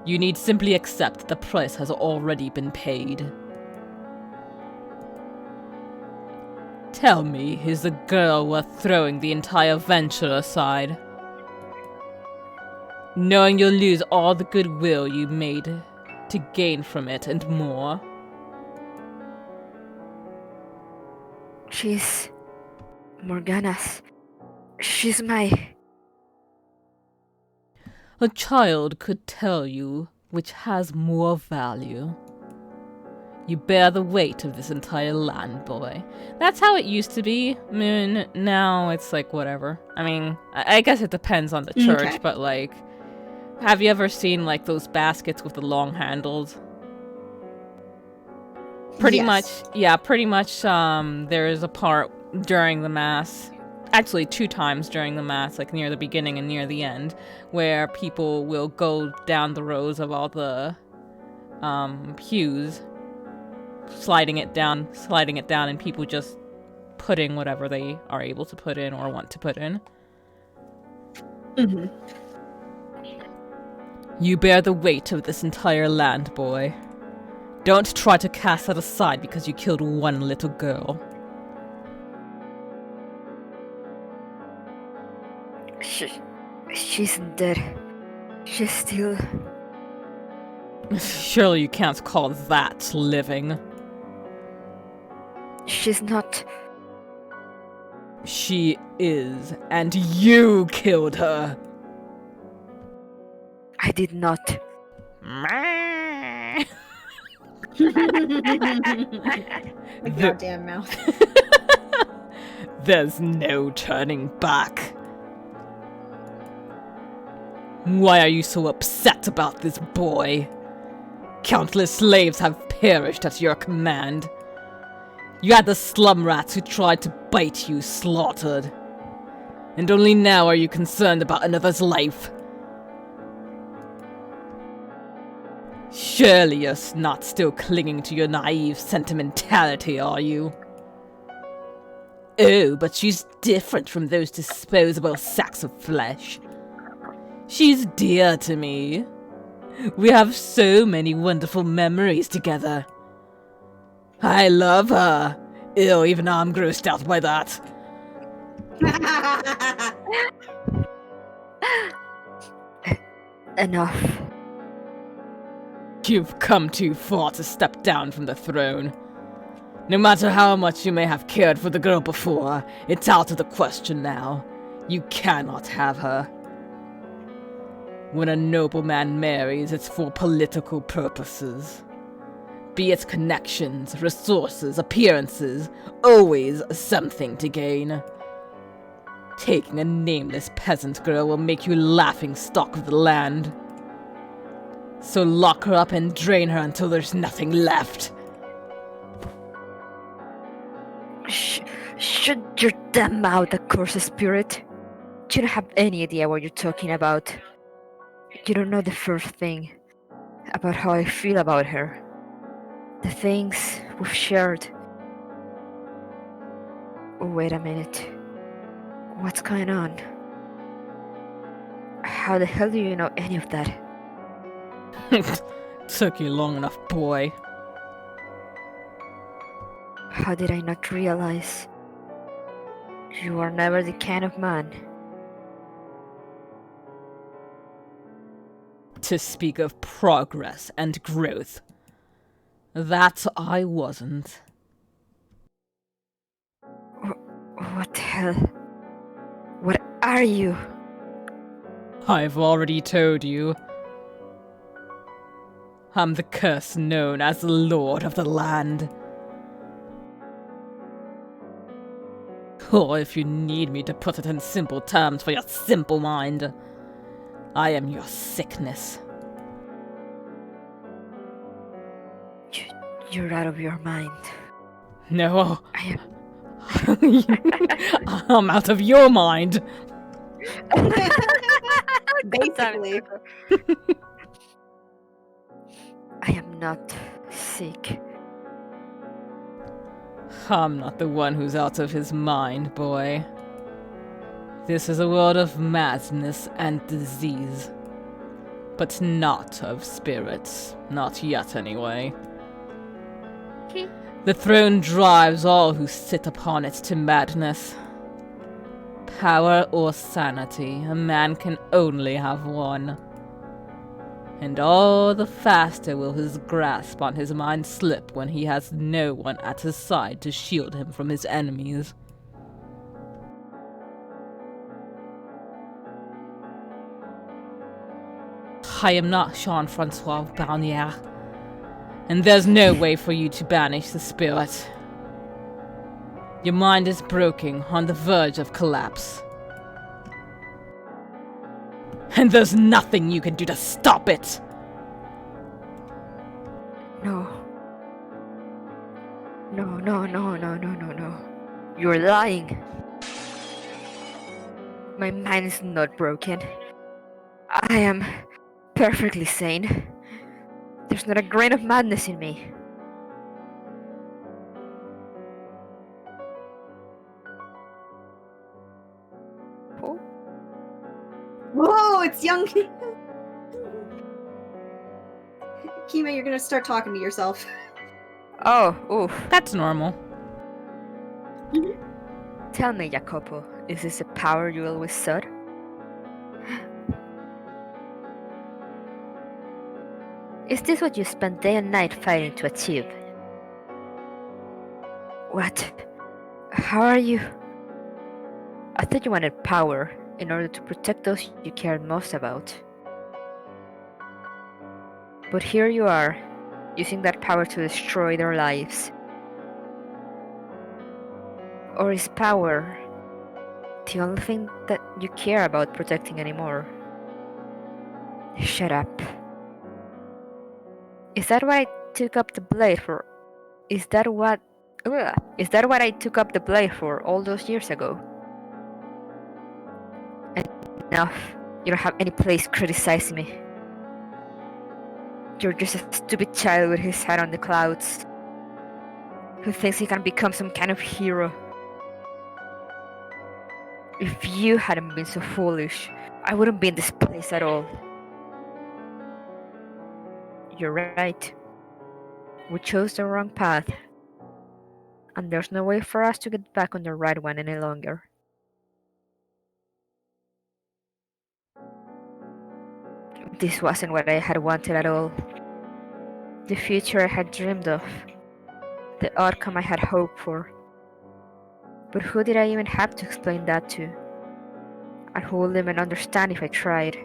You need simply accept the price has already been paid. Tell me, is the girl worth throwing the entire venture aside? Knowing you'll lose all the goodwill you made to gain from it and more. She's Morgana's. She's my... A child could tell you which has more value. You bear the weight of this entire land, boy. That's how it used to be. I mean, now it's like whatever. I mean, I guess it depends on the church, Okay. but like, have you ever seen like those baskets with the long handles? Pretty Yes. much, yeah, pretty much, there is a part during the Mass, actually 2 times during the Mass, like near the beginning and near the end, where people will go down the rows of all the, pews, sliding it down, and people just putting whatever they are able to put in or want to put in. Mm-hmm. You bear the weight of this entire land, boy. Don't try to cast that aside because you killed one little girl. She's dead. She's still... Surely you can't call that living. She's not... She is, and you killed her. I did not. The goddamn mouth. There's no turning back. Why are you so upset about this boy? Countless slaves have perished at your command. You had the slum rats who tried to bite you slaughtered. And only now are you concerned about another's life. Surely you're not still clinging to your naive sentimentality, are you? Oh, but she's different from those disposable sacks of flesh. She's dear to me. We have so many wonderful memories together. I love her. Ew, even I'm grossed out by that. Enough. You've come too far to step down from the throne. No matter how much you may have cared for the girl before, it's out of the question now. You cannot have her. When a nobleman marries, it's for political purposes. Be it connections, resources, appearances, always something to gain. Taking a nameless peasant girl will make you laughing stock of the land. So lock her up and drain her until there's nothing left. Shut your damn mouth, accursed spirit. You don't have any idea what you're talking about. You don't know the first thing about how I feel about her. The things we've shared. Wait a minute. What's going on? How the hell do you know any of that? Took you long enough, boy. How did I not realize? You are never the kind of man. To speak of progress and growth. That I wasn't. What the hell? What are you? I've already told you. I'm the curse known as the Lord of the Land. Or if you need me to put it in simple terms for your simple mind, I am your sickness. You're out of your mind. No, I I'm out of your mind. Basically. I am not sick. I'm not the one who's out of his mind, boy. This is a world of madness and disease. but not of spirits. Not yet, anyway. The throne drives all who sit upon it to madness. Power or sanity, a man can only have one. And all the faster will his grasp on his mind slip when he has no one at his side to shield him from his enemies. I am not Jean-Francois Barnier, and there's no way for you to banish the spirit. Your mind is broken, on the verge of collapse. And there's nothing you can do to stop it! No. No. You're lying. My mind is not broken. I am perfectly sane. There's not a grain of madness in me. Oh, Whoa, it's young. Kima, you're gonna start talking to yourself. oof. That's normal. Tell me, Jacopo, is this a power you always sought? Is this what you spend day and night fighting to achieve? What? How are you? I thought you wanted power in order to protect those you cared most about. But here you are, using that power to destroy their lives. Or is power the only thing that you care about protecting anymore? Shut up. Is that what I took up the blade for? Is that what I took up the blade for all those years ago? Enough. You don't have any place criticizing me. You're just a stupid child with his head on the clouds, who thinks he can become some kind of hero. If you hadn't been so foolish, I wouldn't be in this place at all. You're right. We chose the wrong path, and there's no way for us to get back on the right one any longer. This wasn't what I had wanted at all. The future I had dreamed of. The outcome I had hoped for. But who did I even have to explain that to? And who would even understand if I tried?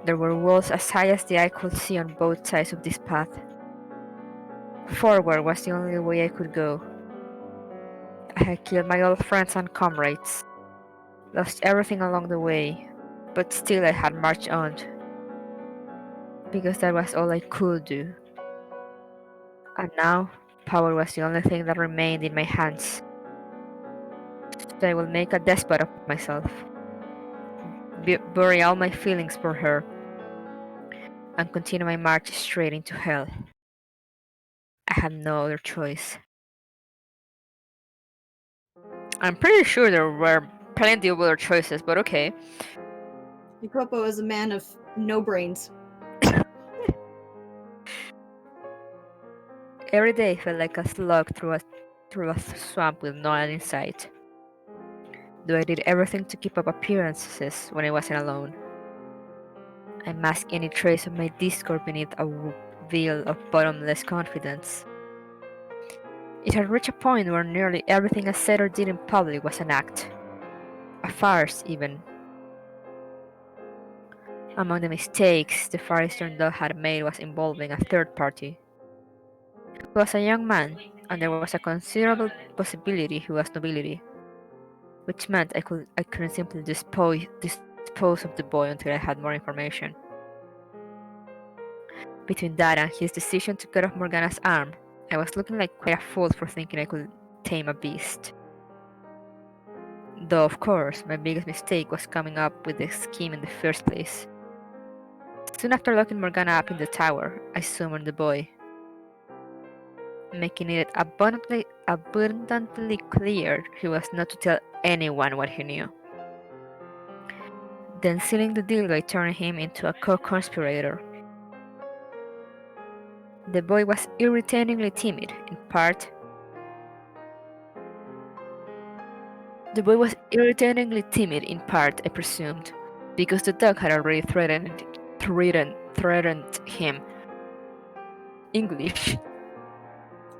There were walls as high as the eye could see on both sides of this path. Forward was the only way I could go. I had killed my old friends and comrades, lost everything along the way, but still I had marched on, because that was all I could do. And now, power was the only thing that remained in my hands. So I will make a despot of myself, bury all my feelings for her, and continue my march straight into hell. I had no other choice. I'm pretty sure there were plenty of other choices, but okay. Jacopo is a man of no brains. Every day felt like a slog through a swamp with no end in sight. Though I did everything to keep up appearances when I wasn't alone. I masked any trace of my discord beneath a veil of bottomless confidence. It had reached a point where nearly everything I said or did in public was an act. A farce, even. Among the mistakes the far eastern dog had made was involving a third party. He was a young man, and there was a considerable possibility he was nobility, which meant I couldn't simply dispose of the boy until I had more information. Between that and his decision to cut off Morgana's arm, I was looking like quite a fool for thinking I could tame a beast. Though, of course, my biggest mistake was coming up with the scheme in the first place. Soon after locking Morgana up in the tower, I summoned the boy, making it abundantly clear he was not to tell anyone what he knew. then sealing the deal by turning him into a co-conspirator. The boy was irritatingly timid, in part. I presumed, because the dog had already threatened him. English.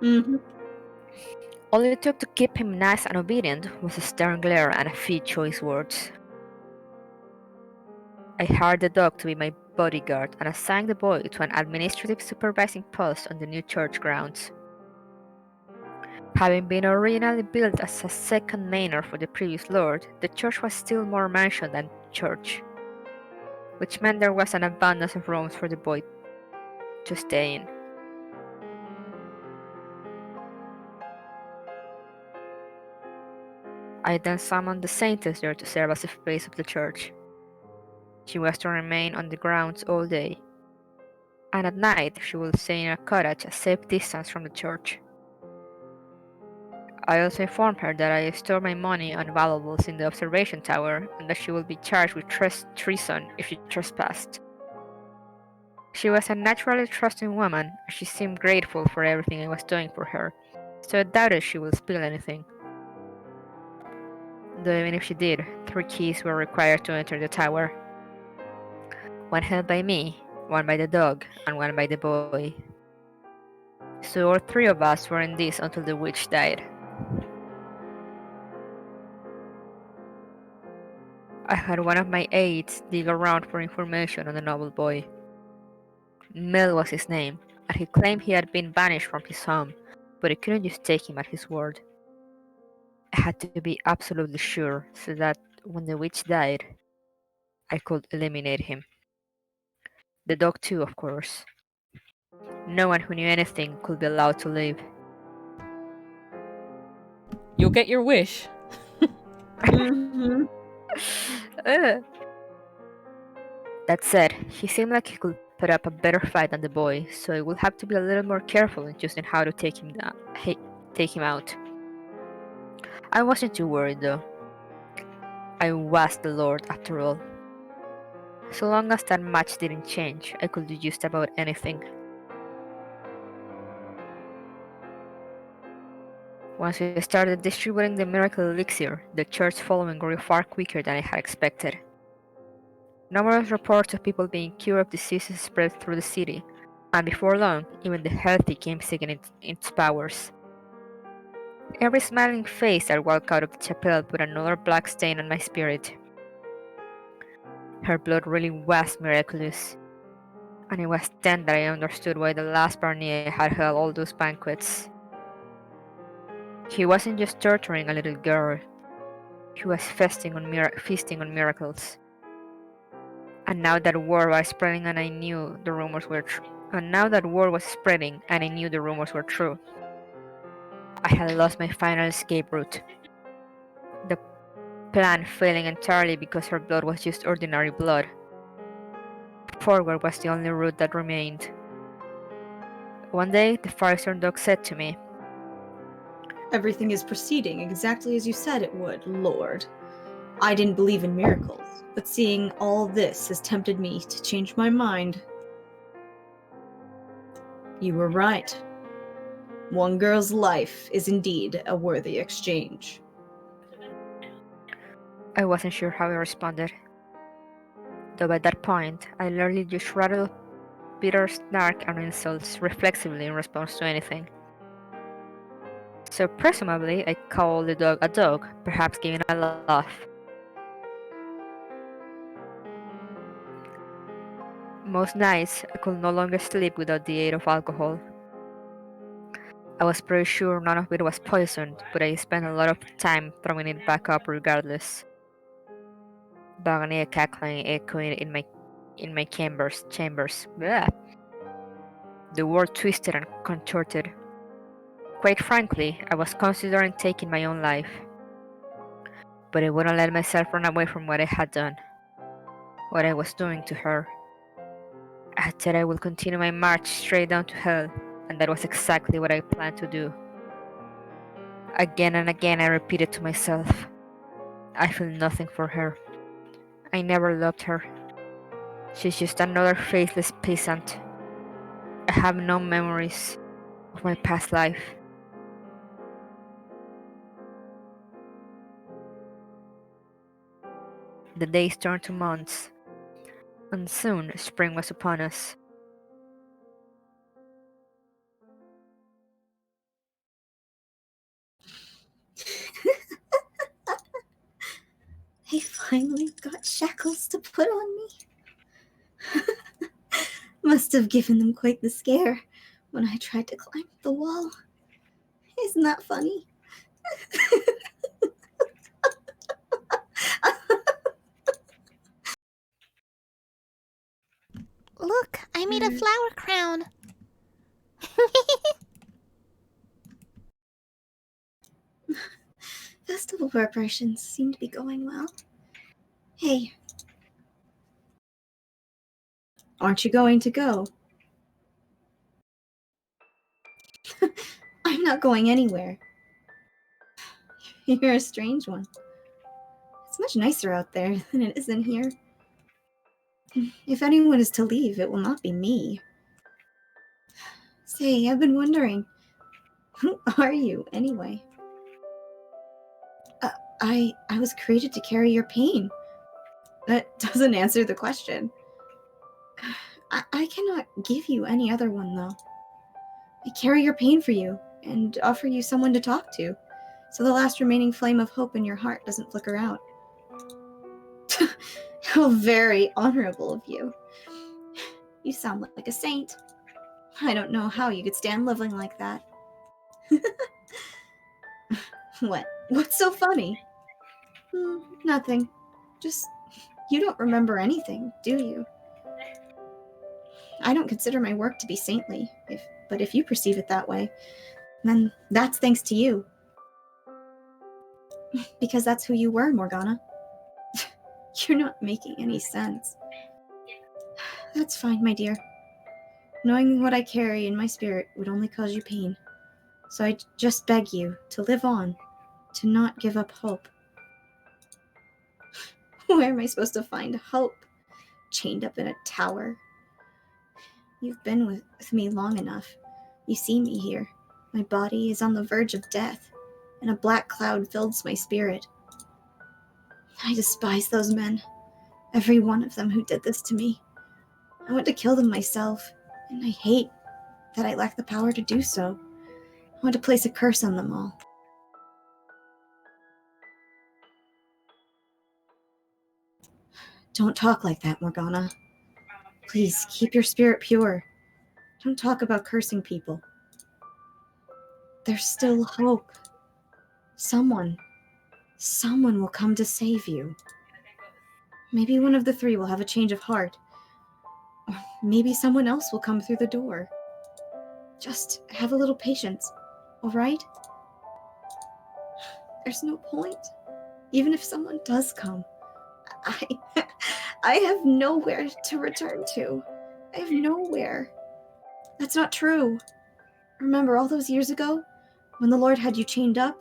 Mm-hmm. All it took to keep him nice and obedient was a stern glare and a few choice words. I hired the dog to be my bodyguard and assigned the boy to an administrative supervising post on the new church grounds. Having been originally built as a second manor for the previous lord, the church was still more mansion than church, which meant there was an abundance of rooms for the boy to stay in. I then summoned the saintess there to serve as the face of the church. She was to remain on the grounds all day, and at night she would stay in a cottage a safe distance from the church. I also informed her that I stored my money and valuables in the observation tower and that she would be charged with treason if she trespassed. She was a naturally trusting woman, and she seemed grateful for everything I was doing for her, so I doubted she would spill anything. Though even if she did, 3 keys were required to enter the tower. One held by me, one by the dog, and one by the boy. So all 3 of us were in this until the witch died. I had one of my aides dig around for information on the noble boy. Mel was his name, and he claimed he had been banished from his home, but I couldn't just take him at his word. I had to be absolutely sure so that when the witch died, I could eliminate him. The dog too, of course. No one who knew anything could be allowed to live. You'll get your wish. Mm-hmm. That said, he seemed like he could put up a better fight than the boy, so I would have to be a little more careful in choosing how to take him out. I wasn't too worried though. I was the Lord after all. So long as that match didn't change, I could do just about anything. Once we started distributing the miracle elixir, the church following grew far quicker than I had expected. Numerous reports of people being cured of diseases spread through the city, and before long, even the healthy came seeking its powers. Every smiling face that walked out of the chapel put another black stain on my spirit. Her blood really was miraculous, and it was then that I understood why the last Barnier had held all those banquets. He wasn't just torturing a little girl, he was feasting on miracles. And now that word was spreading and I knew the rumors were true. I had lost my final escape route. The plan failing entirely because her blood was just ordinary blood. Forward was the only route that remained. One day, the Firestone dog said to me, Everything is proceeding exactly as you said it would, Lord. I didn't believe in miracles, but seeing all this has tempted me to change my mind. You were right. One girl's life is indeed a worthy exchange. I wasn't sure how I responded. Though by that point, I literally just rattled bitter snark and insults reflexively in response to anything. So presumably, I called the dog a dog, perhaps giving a laugh. Most nights, I could no longer sleep without the aid of alcohol. I was pretty sure none of it was poisoned, but I spent a lot of time throwing it back up regardless. Barney cackling echoing in my chambers. Blah. The world twisted and contorted. Quite frankly, I was considering taking my own life. But I wouldn't let myself run away from what I had done. What I was doing to her. I said I would continue my march straight down to hell, and that was exactly what I planned to do. Again and again I repeated to myself, I feel nothing for her. I never loved her. She's just another faithless peasant. I have no memories of my past life. The days turned to months, and soon spring was upon us. I finally got shackles to put on me. Must have given them quite the scare when I tried to climb the wall. Isn't that funny? Look, I made a flower crown. Festival preparations seem to be going well. Hey, aren't you going to go? I'm not going anywhere. You're a strange one. It's much nicer out there than it is in here. If anyone is to leave, it will not be me. Say, I've been wondering, who are you, anyway? I was created to carry your pain. That doesn't answer the question. I cannot give you any other one, though. I carry your pain for you, and offer you someone to talk to, so the last remaining flame of hope in your heart doesn't flicker out. How very honorable of you. You sound like a saint. I don't know how you could stand living like that. What? What's so funny? Nothing. Just, you don't remember anything, do you? I don't consider my work to be saintly, but if you perceive it that way, then that's thanks to you. Because that's who you were, Morgana. You're not making any sense. That's fine, my dear. Knowing what I carry in my spirit would only cause you pain. So I just beg you to live on, to not give up hope. Where am I supposed to find hope? Chained up in a tower? You've been with me long enough. You see me here. My body is on the verge of death, and a black cloud fills my spirit. I despise those men. Every one of them who did this to me. I want to kill them myself, and I hate that I lack the power to do so. I want to place a curse on them all. Don't talk like that, Morgana. Please, keep your spirit pure. Don't talk about cursing people. There's still hope. Someone will come to save you. Maybe one of the three will have a change of heart. Or maybe someone else will come through the door. Just have a little patience, all right? There's no point. Even if someone does come, I have nowhere to return to. I have nowhere. That's not true. Remember all those years ago, when the Lord had you chained up?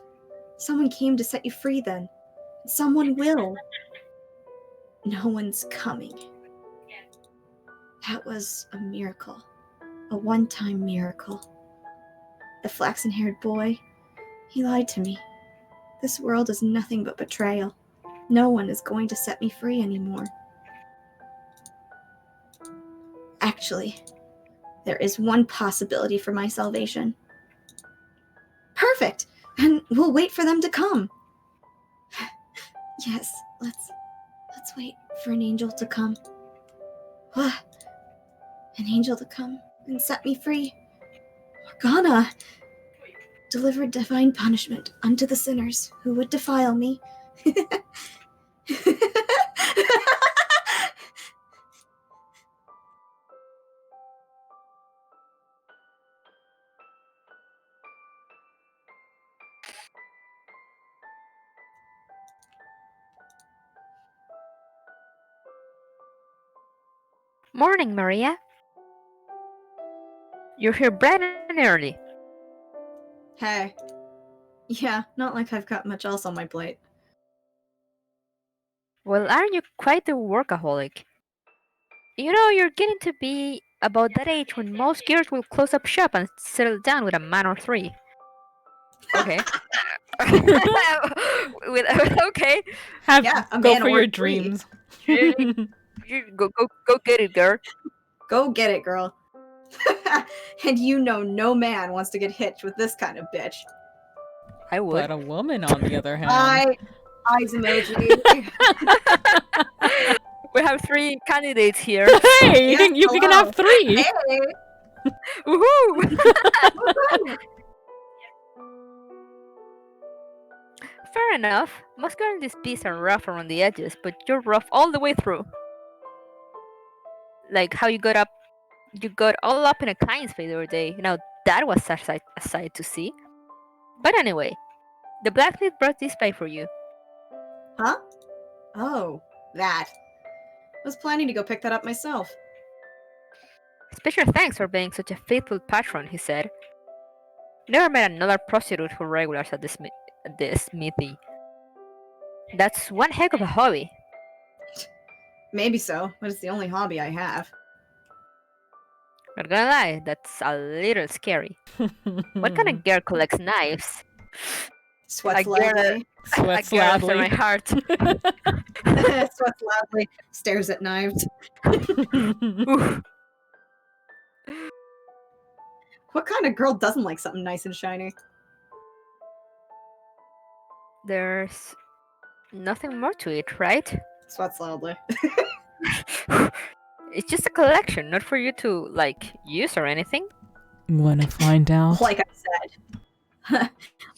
Someone came to set you free then. Someone will. No one's coming. That was a miracle. A one-time miracle. The flaxen-haired boy, he lied to me. This world is nothing but betrayal. No one is going to set me free anymore. Actually, there is one possibility for my salvation. Perfect! And we'll wait for them to come. Yes, let's wait for an angel to come. An angel to come and set me free. Morgana! Deliver divine punishment unto the sinners who would defile me. Morning, Maria. You're here bright and early. Hey. Yeah, not like I've got much else on my plate. Well, aren't you quite a workaholic? You know, you're getting to be about that age when most girls will close up shop and settle down with a man or three. Okay. Okay. Have a go man for or your three. dreams. You go get it, girl. Go get it, girl. And you know no man wants to get hitched with this kind of bitch. I would. But a woman, on the other hand. Eyes emoji. We have 3 candidates here. Hey, Yes, you can have 3. Hey. Woohoo! Fair enough. Most girls in this piece are rough around the edges, but you're rough all the way through. Like how you got all up in a client's face the other day. Now that was such a sight to see. But anyway, the blacksmith brought this pie for you. Huh? Oh, that. I was planning to go pick that up myself. Special thanks for being such a faithful patron, he said. Never met another prostitute who regulars at the smithy. That's one heck of a hobby. Maybe so, but it's the only hobby I have. Not gonna lie, that's a little scary. What kind of girl collects knives? Sweats A girl- loudly. Sweats a girl after my loudly. heart. Sweats loudly. Stares at knives. Oof. What kind of girl doesn't like something nice and shiny? There's nothing more to it, right? Sweats loudly. It's just a collection, not for you to, use or anything. Wanna find out? Like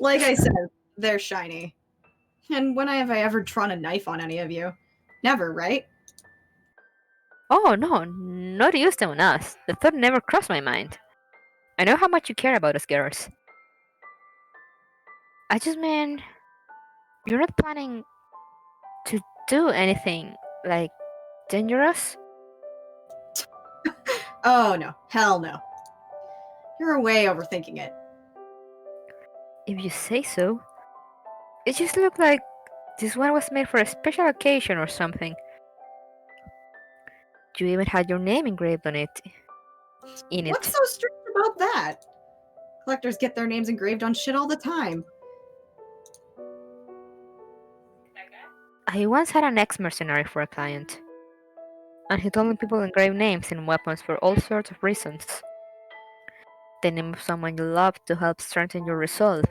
I said, they're shiny. And when have I ever drawn a knife on any of you? Never, right? Oh, no, not use them on us. The thought never crossed my mind. I know how much you care about us girls. I just mean, you're not planning to do anything, dangerous? Oh no. Hell no. You're way overthinking it. If you say so. It just looked like this one was made for a special occasion or something. You even had your name engraved on it. What's so strict about that? Collectors get their names engraved on shit all the time. I once had an ex-mercenary for a client, and he told me people engrave names in weapons for all sorts of reasons. The name of someone you love to help strengthen your resolve.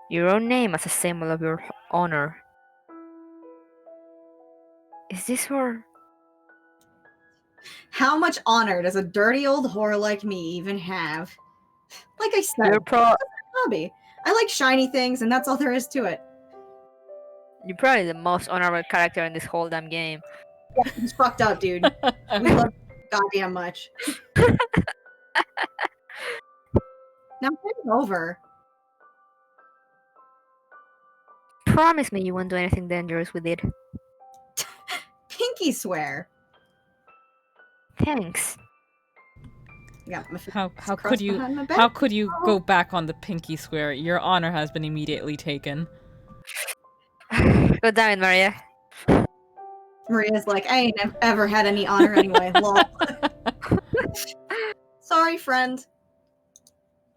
Your own name as a symbol of your honor. Is this for... How much honor does a dirty old whore like me even have? Like I said, You're hobby. I like shiny things, and that's all there is to it. You're probably the most honorable character in this whole damn game. Yeah, it's fucked up, dude. We love you goddamn much. Now get it over. Promise me you won't do anything dangerous with it. Pinky swear. Thanks. Yeah, How could you go back on the pinky swear? Your honor has been immediately taken. God damn it, Maria. Maria's like, I ain't ever had any honor anyway. Lol. Sorry, friend.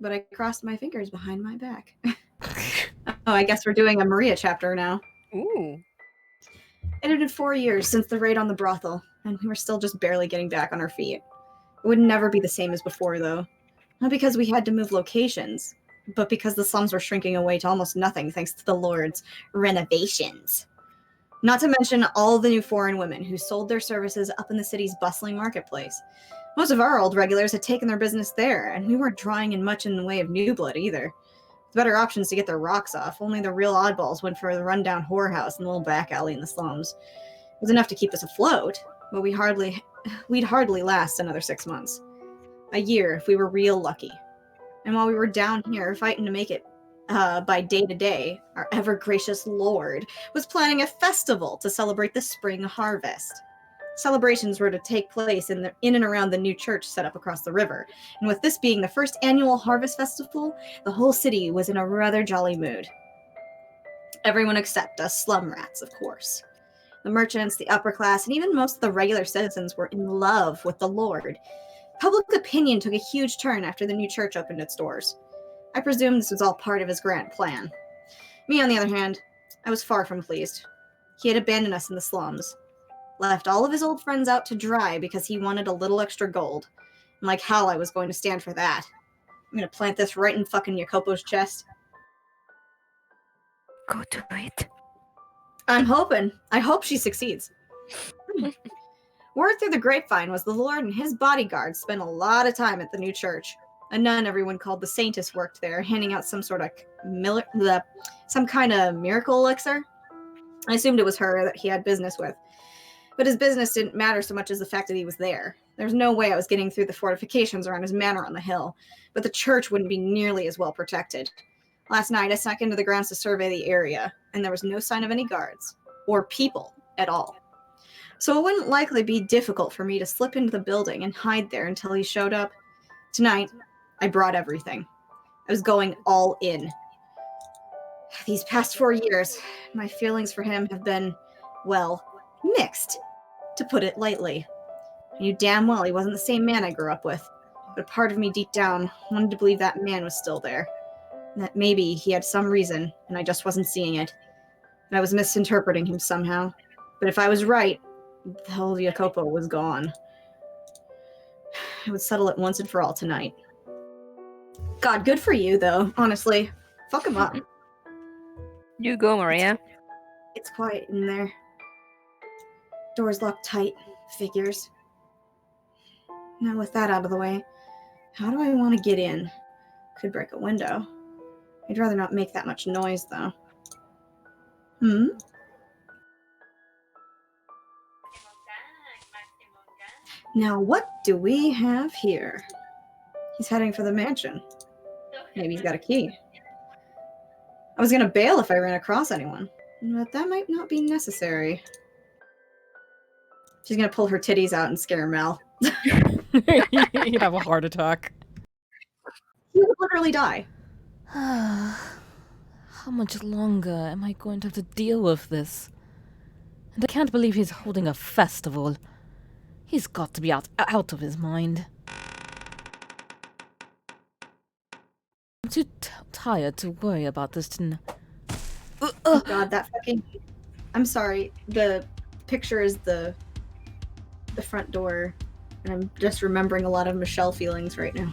But I crossed my fingers behind my back. Oh, I guess we're doing a Maria chapter now. Ooh. It had been 4 years since the raid on the brothel, and we were still just barely getting back on our feet. It would never be the same as before, though. Not because we had to move locations, but because the slums were shrinking away to almost nothing thanks to the Lord's renovations. Not to mention all the new foreign women who sold their services up in the city's bustling marketplace. Most of our old regulars had taken their business there, and we weren't drawing in much in the way of new blood either. With better options to get their rocks off, only the real oddballs went for the rundown whorehouse and the little back alley in the slums. It was enough to keep us afloat, but we'd hardly last another 6 months. A year if we were real lucky. And while we were down here fighting to make it by day to day, our ever gracious Lord was planning a festival to celebrate the spring harvest. Celebrations were to take place in and around the new church set up across the river, and with this being the first annual harvest festival, the whole city was in a rather jolly mood. Everyone except us slum rats, of course. The merchants, the upper class, and even most of the regular citizens were in love with the Lord. Public opinion took a huge turn after the new church opened its doors. I presume this was all part of his grand plan. Me, on the other hand, I was far from pleased. He had abandoned us in the slums, left all of his old friends out to dry because he wanted a little extra gold. And like hell I was going to stand for that. I'm gonna plant this right in fucking Jacopo's chest. Go do it. I'm hoping. I hope she succeeds. Word through the grapevine was the Lord and his bodyguards spent a lot of time at the new church. A nun everyone called the Saintess worked there, handing out some sort of some kind of miracle elixir. I assumed it was her that he had business with. But his business didn't matter so much as the fact that he was there. There's no way I was getting through the fortifications around his manor on the hill, but the church wouldn't be nearly as well protected. Last night, I snuck into the grounds to survey the area, and there was no sign of any guards, or people, at all. So it wouldn't likely be difficult for me to slip into the building and hide there until he showed up. Tonight, I brought everything. I was going all in. These past 4 years, my feelings for him have been, well, mixed, to put it lightly. I knew damn well he wasn't the same man I grew up with, but part of me deep down wanted to believe that man was still there. That maybe he had some reason, and I just wasn't seeing it. And I was misinterpreting him somehow. But if I was right, the whole Jacopo was gone. I would settle it once and for all tonight. God, good for you, though, honestly. Fuck him up. You go, Maria. It's quiet in there. Doors locked tight. Figures. Now with that out of the way, how do I want to get in? Could break a window. I'd rather not make that much noise, though. Now, what do we have here? He's heading for the mansion. Maybe he's got a key. I was gonna bail if I ran across anyone, but that might not be necessary. She's gonna pull her titties out and scare Mel. You'd have a heart attack. He would literally die. How much longer am I going to have to deal with this? And I can't believe he's holding a festival. He's got to be out of his mind. I'm too tired to worry about this tonight. Oh god, that fucking... I'm sorry, the picture is the front door, and I'm just remembering a lot of Michelle feelings right now.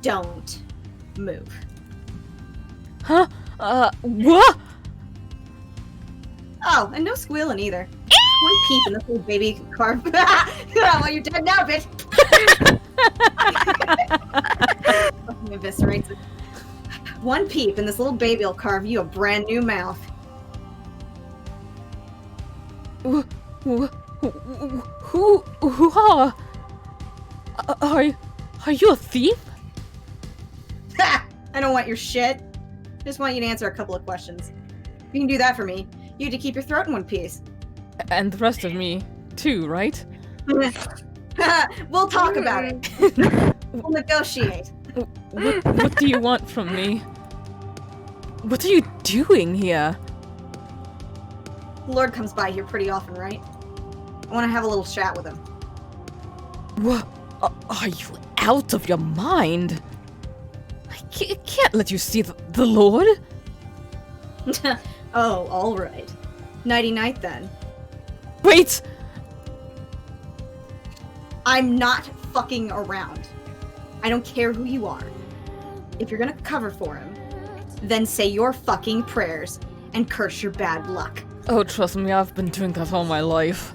Don't move. Huh? What? Oh, and no squealing either. One peep in this little baby carve. Well, you're dead now, bitch. Fucking eviscerates it. One peep and this little baby will carve you a brand new mouth. Who are you a thief? Ha! I don't want your shit. I just want you to answer a couple of questions. If you can do that for me, you have to keep your throat in one piece. And the rest of me, too, right? We'll talk about it. We'll negotiate. What do you want from me? What are you doing here? The Lord comes by here pretty often, right? I want to have a little chat with him. What? Are you out of your mind? I can't let you see the Lord. Oh, all right. Nighty-night, then. Wait! I'm not fucking around. I don't care who you are. If you're gonna cover for him, then say your fucking prayers and curse your bad luck. Oh, trust me, I've been doing that all my life.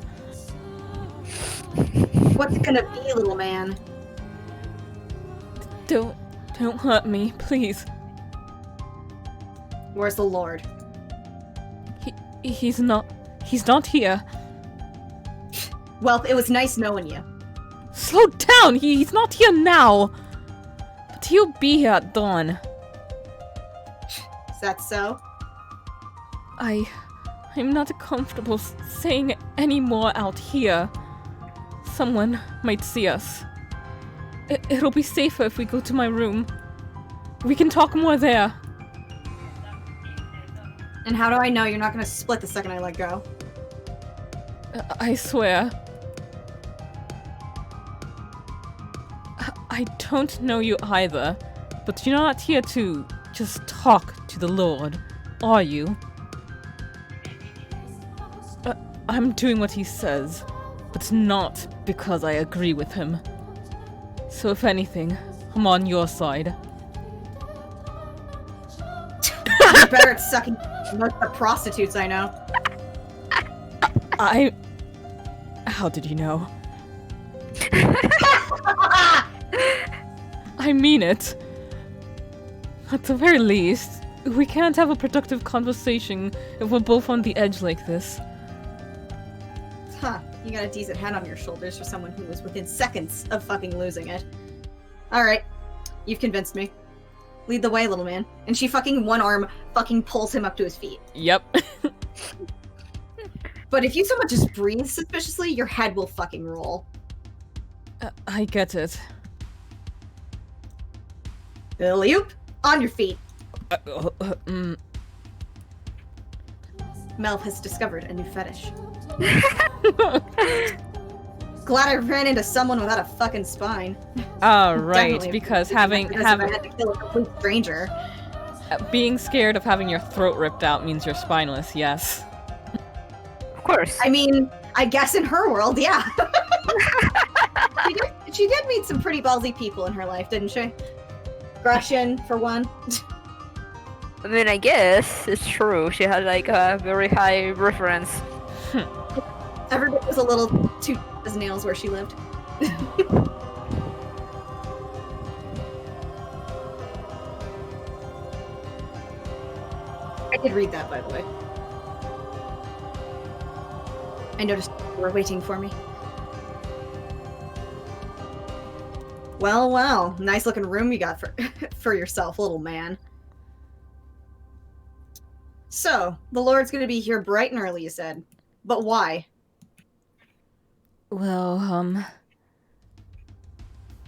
What's it gonna be, little man? Don't hurt me, please. Where's the Lord? He's not here. Well, it was nice knowing you. Slow down! He's not here now! But he'll be here at dawn. Is that so? I'm not comfortable saying any more out here. Someone might see us. It'll be safer if we go to my room. We can talk more there. And how do I know you're not gonna split the second I let go? I swear. I don't know you either, but you're not here to just talk to the Lord, are you? I'm doing what he says, but not because I agree with him. So if anything, I'm on your side. You're better at sucking most of the prostitutes I know. How did you know? I mean it. At the very least, we can't have a productive conversation if we're both on the edge like this. Huh, you got a decent head on your shoulders for someone who was within seconds of fucking losing it. Alright, you've convinced me. Lead the way, little man. And she fucking one arm fucking pulls him up to his feet. Yep. But if you so much as breathe suspiciously, your head will fucking roll. I get it. Alley-oop! On your feet! Mm. Melv has discovered a new fetish. Glad I ran into someone without a fucking spine. Oh, right, Definitely because if I had to kill a complete stranger. being scared of having your throat ripped out means you're spineless, yes. Of course. I mean, I guess in her world, yeah. she did meet some pretty ballsy people in her life, didn't she? Gratian, for one. I mean, I guess it's true. She had like a very high reference. Everybody was a little too as nails where she lived. I did read that, by the way. I noticed you were waiting for me. Well, well, nice looking room you got for yourself, little man. So, the Lord's gonna be here bright and early, you said. But why? Well,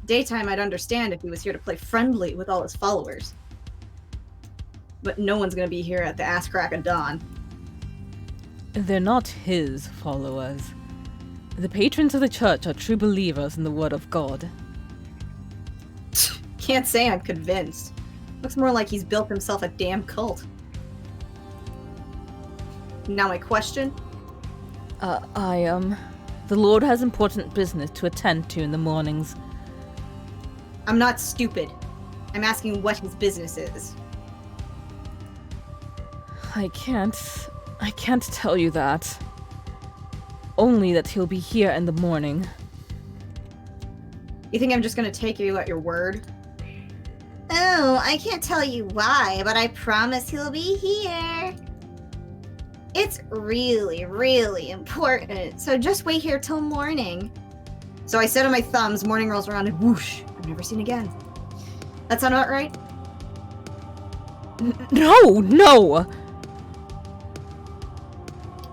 Daytime I'd understand if he was here to play friendly with all his followers. But no one's gonna be here at the ass crack of dawn. they're not his followers. The patrons of the church are true believers in the word of God. Can't say I'm convinced. Looks more like he's built himself a damn cult. Now my question? The Lord has important business to attend to in the mornings. I'm not stupid. I'm asking what his business is. I can't tell you that. Only that he'll be here in the morning. You think I'm just gonna take you at your word? Oh, I can't tell you why, but I promise he'll be here. It's really, really important, so just wait here till morning. So I sit on my thumbs, morning rolls around, and whoosh, I'm never seen again. That sound about right? No!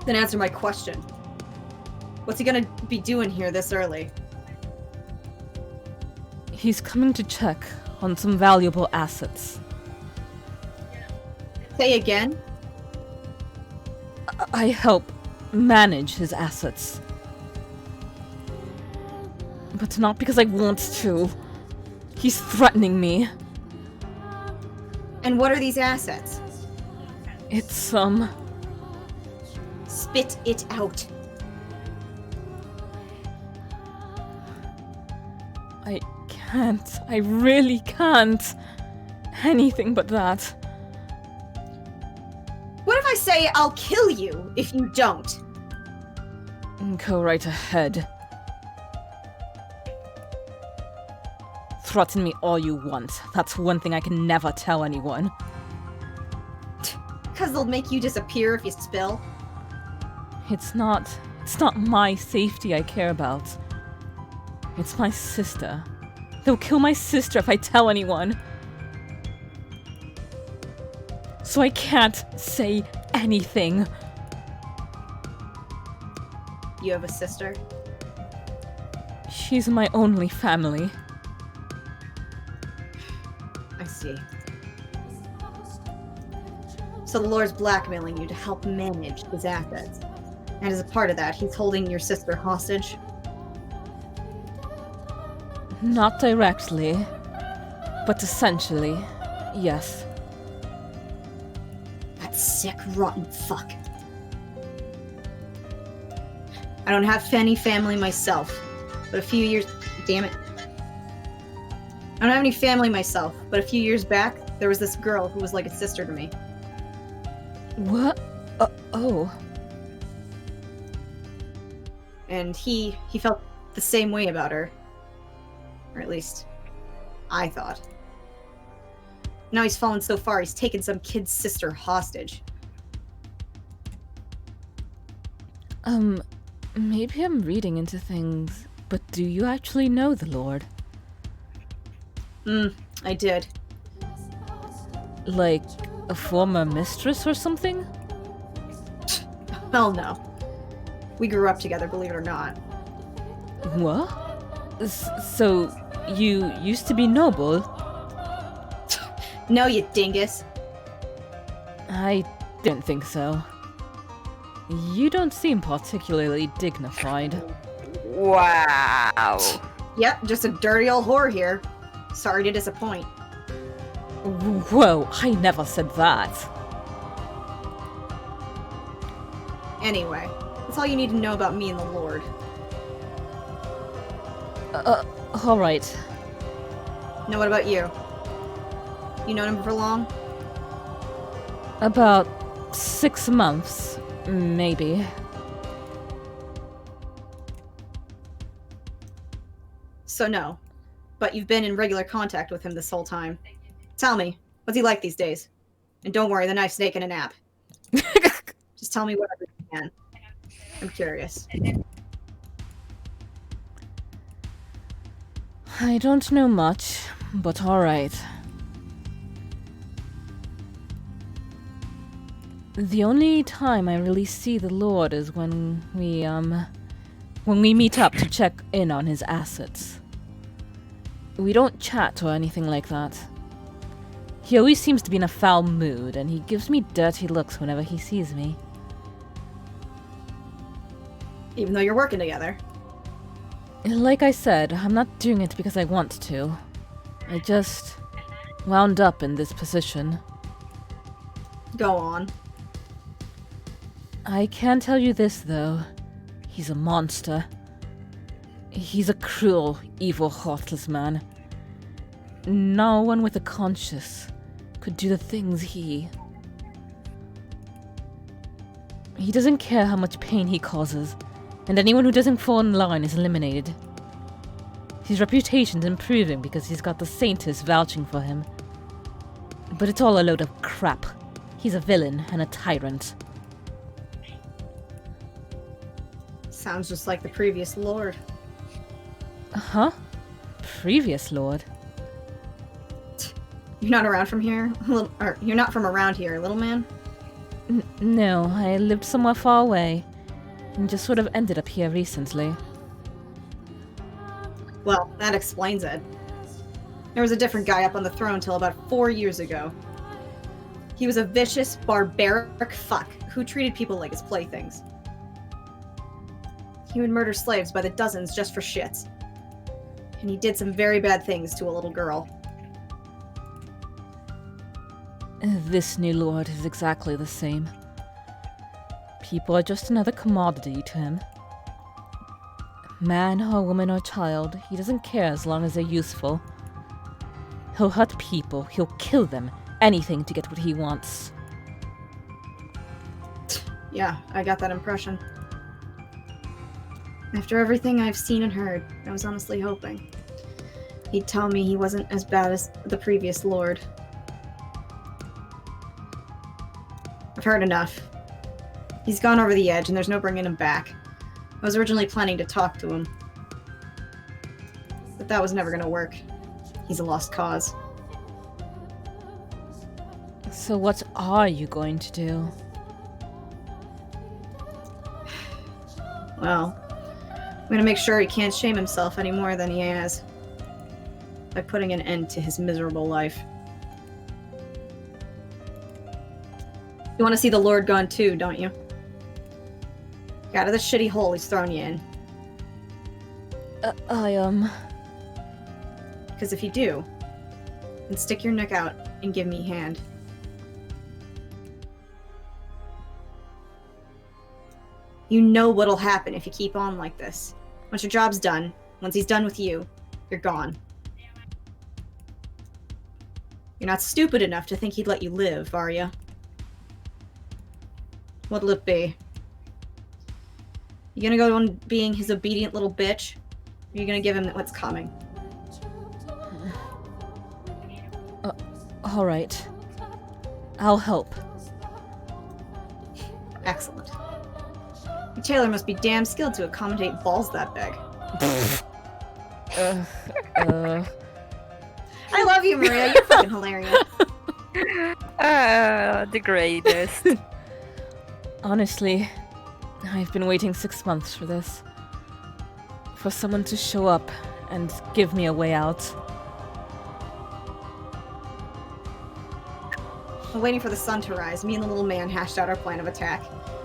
Then answer my question. What's he gonna be doing here this early? He's coming to check on some valuable assets. Say again? I help manage his assets. But not because I want to. He's threatening me. And what are these assets? It's, Spit it out. I can't. I really can't. Anything but that. What if I say I'll kill you if you don't? Go right ahead. Threaten me all you want. That's one thing I can never tell anyone. Because they'll make you disappear if you spill. It's not my safety I care about. It's my sister. They'll kill my sister if I tell anyone. So I can't say anything. You have a sister? She's my only family. I see. So the Lord's blackmailing you to help manage his assets. And as a part of that, he's holding your sister hostage. Not directly, but essentially, yes. That sick, rotten fuck. I don't have any family myself, but a few years... Damn it. I don't have any family myself, but a few years back, there was this girl who was like a sister to me. What? Oh. And he felt the same way about her. Or at least, I thought. Now he's fallen so far, he's taken some kid's sister hostage. Maybe I'm reading into things, but do you actually know the Lord? I did. Like, a former mistress or something? Hell no. We grew up together, believe it or not. What? So, you used to be noble? No, you dingus. I didn't think so. You don't seem particularly dignified. Wow. Yep, just a dirty old whore here. Sorry to disappoint. Whoa, I never said that. Anyway, that's all you need to know about me and the Lord. Alright. Now what about you? You known him for long? About 6 months, maybe. So no. But you've been in regular contact with him this whole time. Tell me, what's he like these days? And don't worry, the knife's taking a nap. Just tell me whatever you can. I'm curious. I don't know much, but alright. The only time I really see the Lord is when we meet up to check in on his assets. We don't chat or anything like that. He always seems to be in a foul mood, and he gives me dirty looks whenever he sees me. Even though you're working together. Like I said, I'm not doing it because I want to. I just wound up in this position. Go on. I can tell you this, though. He's a monster. He's a cruel, evil, heartless man. No one with a conscience could do the things he... He doesn't care how much pain he causes, and anyone who doesn't fall in line is eliminated. His reputation's improving because he's got the Saintess vouching for him. But it's all a load of crap. He's a villain and a tyrant. Sounds just like the previous Lord. Huh? Previous Lord? You're not around from here? Or you're not from around here, little man? No, I lived somewhere far away, and just sort of ended up here recently. Well, that explains it. There was a different guy up on the throne till about 4 years ago. He was a vicious, barbaric fuck who treated people like his playthings. He would murder slaves by the dozens just for shits. And he did some very bad things to a little girl. This new lord is exactly the same. People are just another commodity to him. Man or woman or child, he doesn't care as long as they're useful. He'll hurt people, he'll kill them, anything to get what he wants. Yeah, I got that impression. After everything I've seen and heard, I was honestly hoping he'd tell me he wasn't as bad as the previous lord. I've heard enough. He's gone over the edge and there's no bringing him back. I was originally planning to talk to him, but that was never gonna work. He's a lost cause. So what are you going to do? Well, I'm gonna make sure he can't shame himself any more than he has, by putting an end to his miserable life. You want to see the Lord gone too, don't you? Get out of the shitty hole he's thrown you in. Because if you do, then stick your neck out and give me a hand. You know what'll happen if you keep on like this. Once your job's done, once he's done with you, you're gone. You're not stupid enough to think he'd let you live, are you? What'll it be? You gonna go on being his obedient little bitch? Or are you gonna give him what's coming? Alright. I'll help. Excellent. Your tailor must be damn skilled to accommodate balls that big. I love you, Maria. You're fucking hilarious. The greatest. Honestly, I've been waiting 6 months for this. For someone to show up and give me a way out. While waiting for the sun to rise, me and the little man hashed out our plan of attack.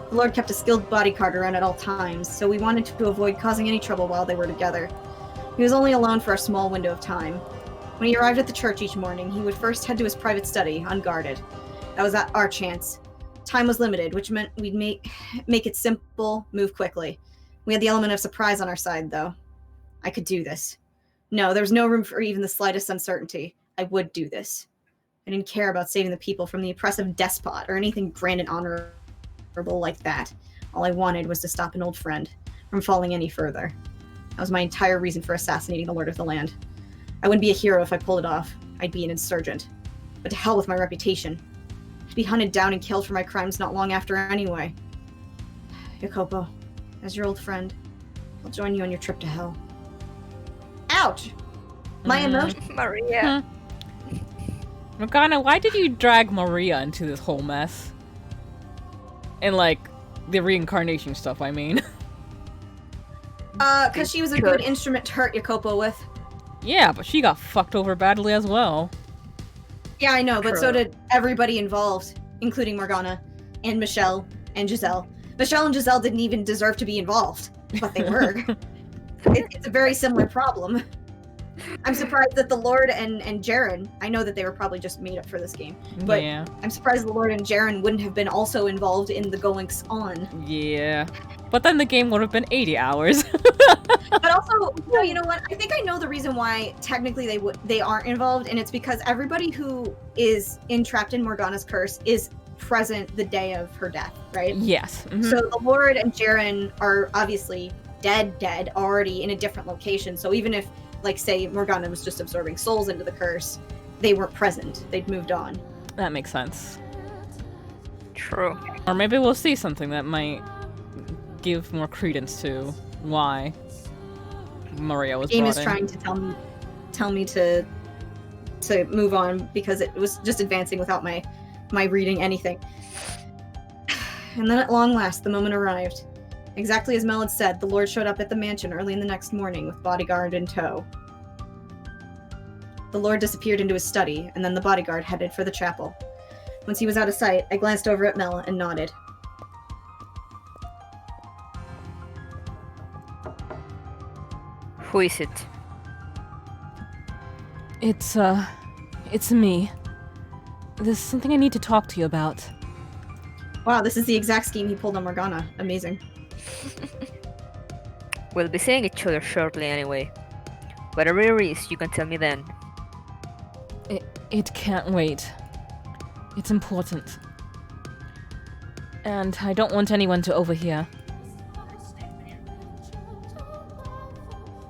The Lord kept a skilled bodyguard around at all times, so we wanted to avoid causing any trouble while they were together. He was only alone for a small window of time. When he arrived at the church each morning, he would first head to his private study, unguarded. That was our chance. Time was limited, which meant we'd make it simple, move quickly. We had the element of surprise on our side, though. I could do this. No, there was no room for even the slightest uncertainty. I would do this. I didn't care about saving the people from the oppressive despot or anything grand and honorable like that. All I wanted was to stop an old friend from falling any further. That was my entire reason for assassinating the Lord of the Land. I wouldn't be a hero if I pulled it off. I'd be an insurgent. But to hell with my reputation. I'd be hunted down and killed for my crimes not long after anyway. Jacopo, as your old friend, I'll join you on your trip to hell. Ouch! My emotion. Maria. Morgana, why did you drag Maria into this whole mess? And like, the reincarnation stuff, I mean. Because she was a good instrument to hurt Jacopo with. Yeah, but she got fucked over badly as well. Yeah, I know, but so did everybody involved, including Morgana, and Michelle, and Giselle. Michelle and Giselle didn't even deserve to be involved, but they were. It's a very similar problem. I'm surprised that the Lord and Jaren, I know that they were probably just made up for this game, but yeah. I'm surprised the Lord and Jaren wouldn't have been also involved in the goings on. Yeah. But then the game would have been 80 hours. But also, you know what? I think I know the reason why technically they aren't involved, and it's because everybody who is entrapped in Morgana's curse is present the day of her death, right? Yes. Mm-hmm. So the Lord and Jaren are obviously dead, already in a different location. So even if, like, say, Morgana was just absorbing souls into the curse, they weren't present. They'd moved on. That makes sense. True. Or maybe we'll see something that might give more credence to why Maria was The game brought is in. trying to tell me to move on because it was just advancing without my reading anything. And then at long last, the moment arrived. Exactly as Mel had said, the Lord showed up at the mansion early in the next morning with bodyguard in tow. The Lord disappeared into his study, and then the bodyguard headed for the chapel. Once he was out of sight, I glanced over at Mel and nodded. Who is it? It's me. There's something I need to talk to you about. Wow, this is the exact scheme he pulled on Morgana. Amazing. We'll be seeing each other shortly anyway. Whatever it is, you can tell me then. It can't wait. It's important. And I don't want anyone to overhear.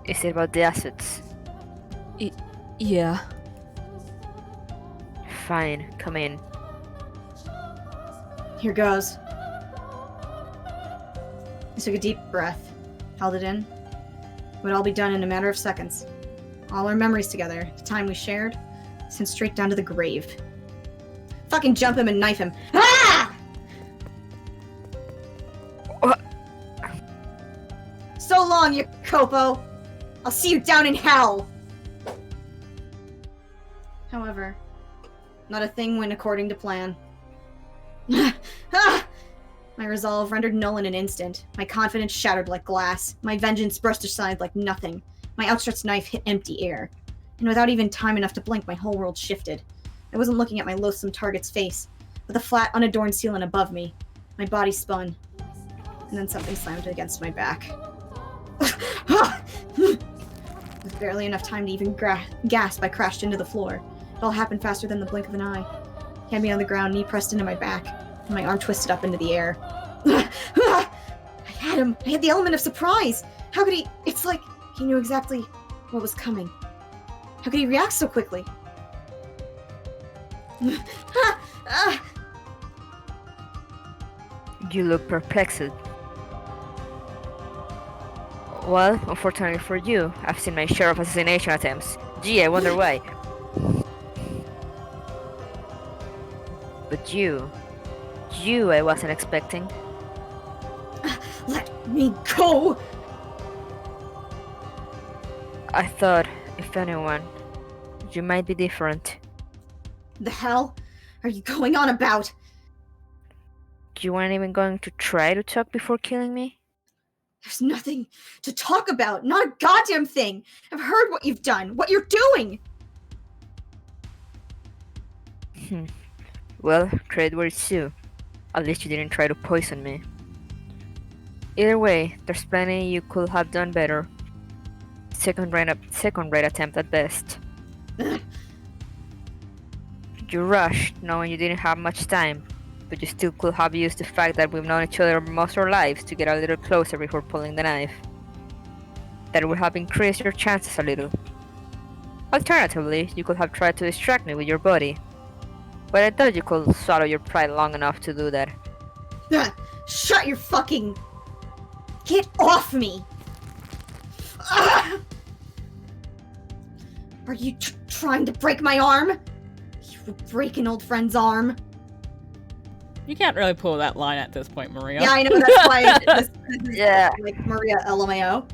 Is it about the assets? Yeah. Fine, come in. Here goes. I took a deep breath, held it in. It would all be done in a matter of seconds. All our memories together, the time we shared, sent straight down to the grave. Fucking jump him and knife him. Ah! What? So long, Jacopo. I'll see you down in hell. However, not a thing went according to plan. My resolve rendered null in an instant. My confidence shattered like glass. My vengeance brushed aside like nothing. My outstretched knife hit empty air. And without even time enough to blink, my whole world shifted. I wasn't looking at my loathsome target's face, but the flat, unadorned ceiling above me. My body spun. And then something slammed against my back. With barely enough time to even gasp, I crashed into the floor. It all happened faster than the blink of an eye. He had me on the ground, knee pressed into my back, and my arm twisted up into the air. I had him! I had the element of surprise! How could he— It's like he knew exactly what was coming. How could he react so quickly? You look perplexed. Well, unfortunately for you, I've seen my share of assassination attempts. Gee, I wonder why. But you I wasn't expecting. Let me go! I thought, if anyone, you might be different. The hell are you going on about? You weren't even going to try to talk before killing me? There's nothing to talk about, not a goddamn thing! I've heard what you've done, what you're doing! Well, credit where it's due. At least you didn't try to poison me. Either way, there's plenty you could have done better. Second-rate attempt at best. You rushed, knowing you didn't have much time, but you still could have used the fact that we've known each other most of our lives to get a little closer before pulling the knife. That would have increased your chances a little. Alternatively, you could have tried to distract me with your body. But I thought you could swallow your pride long enough to do that. Shut your fucking— Get off me! Are you trying to break my arm? You would break an old friend's arm. You can't really pull that line at this point, Maria. Yeah, I know, that's why this is Yeah. like Maria LMAO.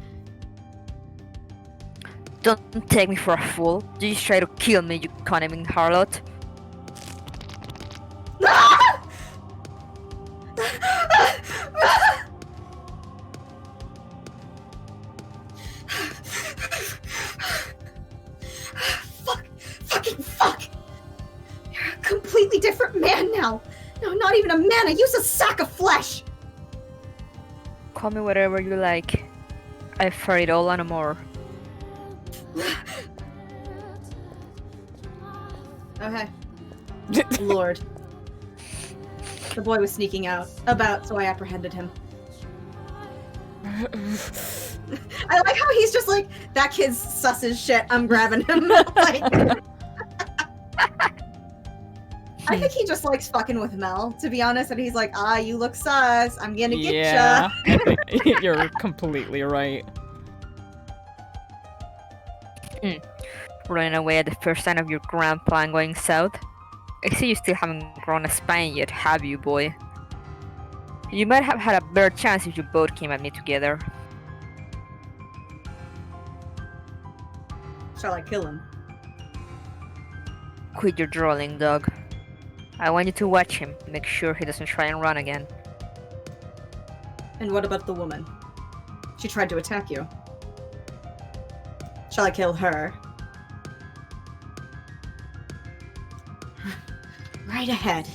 Don't take me for a fool. You just try to kill me, you cunning harlot. Fuck! You're a completely different man now! No, not even a man, I use a sack of flesh! Call me whatever you like. I've heard it all and more. Okay. Lord. The boy was sneaking about, so I apprehended him. I like how he's just like, that kid's sus as shit, I'm grabbing him. Like, I think he just likes fucking with Mel, to be honest, and he's like, you look sus, I'm gonna get ya. You're completely right. Running away at the first sign of your grandpa and going south? I see you still haven't grown a spine yet, have you, boy? You might have had a better chance if you both came at me together. Shall I kill him? Quit your drooling, dog. I want you to watch him, make sure he doesn't try and run again. And what about the woman? She tried to attack you. Shall I kill her? Right ahead.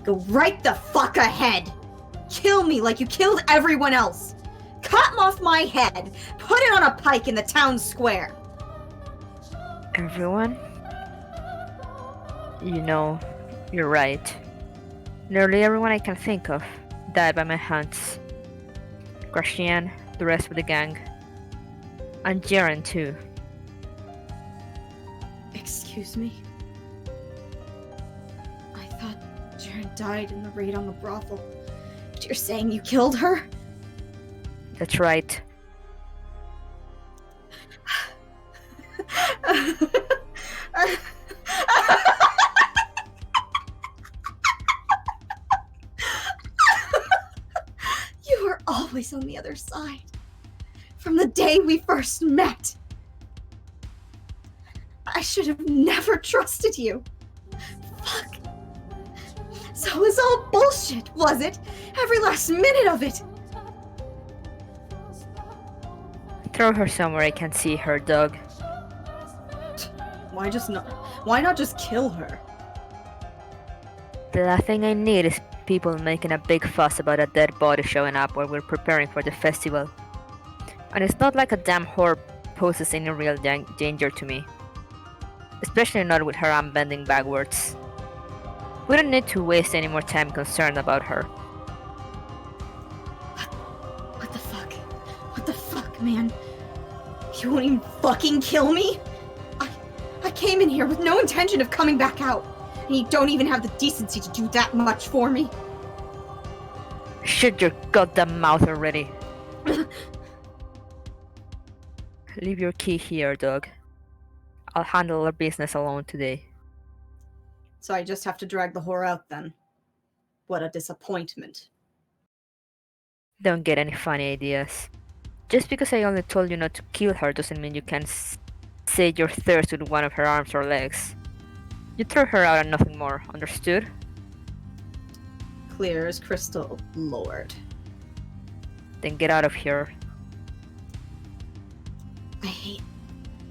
Go right the fuck ahead! Kill me like you killed everyone else! Cut off my head! Put it on a pike in the town square! Everyone? You know, you're right. Nearly everyone I can think of died by my hands. Gratian, the rest of the gang. And Jaren too. Excuse me? I thought Jaren died in the raid on the brothel. But you're saying you killed her? That's right. You were always on the other side. From the day we first met. I should have never trusted you. Fuck. So it was all bullshit, was it? Every last minute of it! Throw her somewhere I can see her, dog. Why not just kill her? The last thing I need is people making a big fuss about a dead body showing up while we're preparing for the festival. And it's not like a damn whore poses any real danger to me. Especially not with her arm bending backwards. We don't need to waste any more time concerned about her. What the fuck? What the fuck, man? You won't even fucking kill me? I came in here with no intention of coming back out, and you don't even have the decency to do that much for me. Shut your goddamn mouth already. Leave your key here, dog. I'll handle our business alone today. So I just have to drag the whore out then. What a disappointment. Don't get any funny ideas. Just because I only told you not to kill her doesn't mean you can sate your thirst with one of her arms or legs. You throw her out and nothing more, understood? Clear as crystal, Lord. Then get out of here. I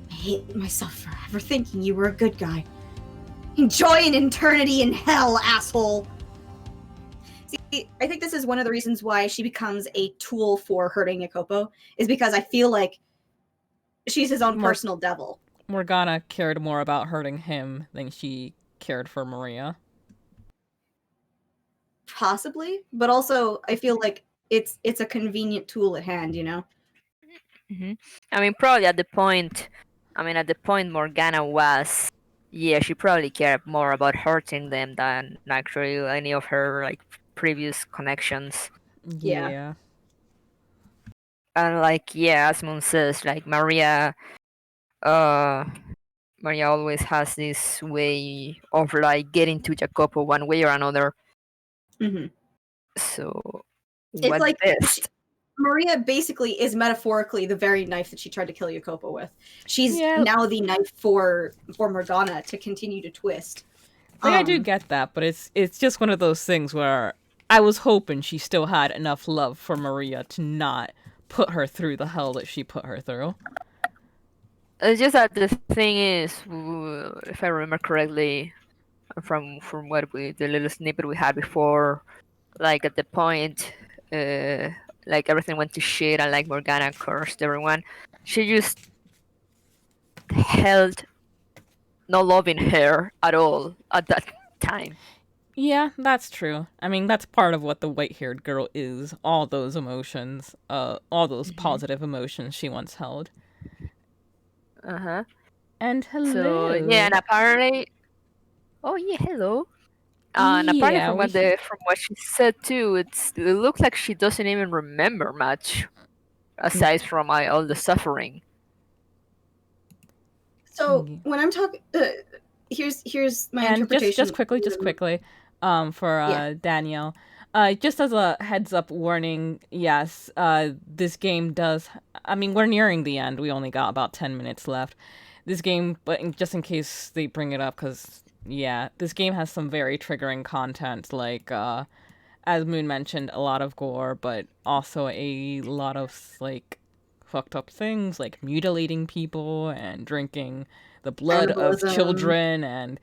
hate myself for ever thinking you were a good guy. Enjoy an eternity in hell, asshole! See, I think this is one of the reasons why she becomes a tool for hurting Jacopo, is because I feel like she's his own personal devil. Morgana cared more about hurting him than she cared for Maria. Possibly, but also I feel like it's a convenient tool at hand, you know? Mm-hmm. I mean, probably at the point Morgana was, yeah, she probably cared more about hurting them than actually any of her like previous connections. Yeah. And like, yeah, as Moon says, like Maria always has this way of like getting to Jacopo one way or another. Mm-hmm. So It's what like best? Maria basically is metaphorically the very knife that she tried to kill Jacopo with. She's now the knife for Morgana to continue to twist. Like, I do get that, but it's just one of those things where I was hoping she still had enough love for Maria to not put her through the hell that she put her through. It's just that the thing is, if I remember correctly, from the little snippet we had before, like at the point, like everything went to shit and like Morgana cursed everyone, she just held no love in her at all at that time. Yeah, that's true. I mean, that's part of what the white-haired girl is. All those emotions, all those positive emotions she once held. Uh-huh. And hello. So, yeah, and apparently... Oh, yeah, hello. And apparently from what she said too, it looks like she doesn't even remember much, aside from all the suffering. So, when I'm talking... here's my interpretation. Just quickly, for Danielle. Just as a heads up warning, yes, this game does. I mean, we're nearing the end. We only got about 10 minutes left. This game, but just in case they bring it up, because this game has some very triggering content, like as Moon mentioned, a lot of gore, but also a lot of like fucked up things, like mutilating people and drinking the blood of children and.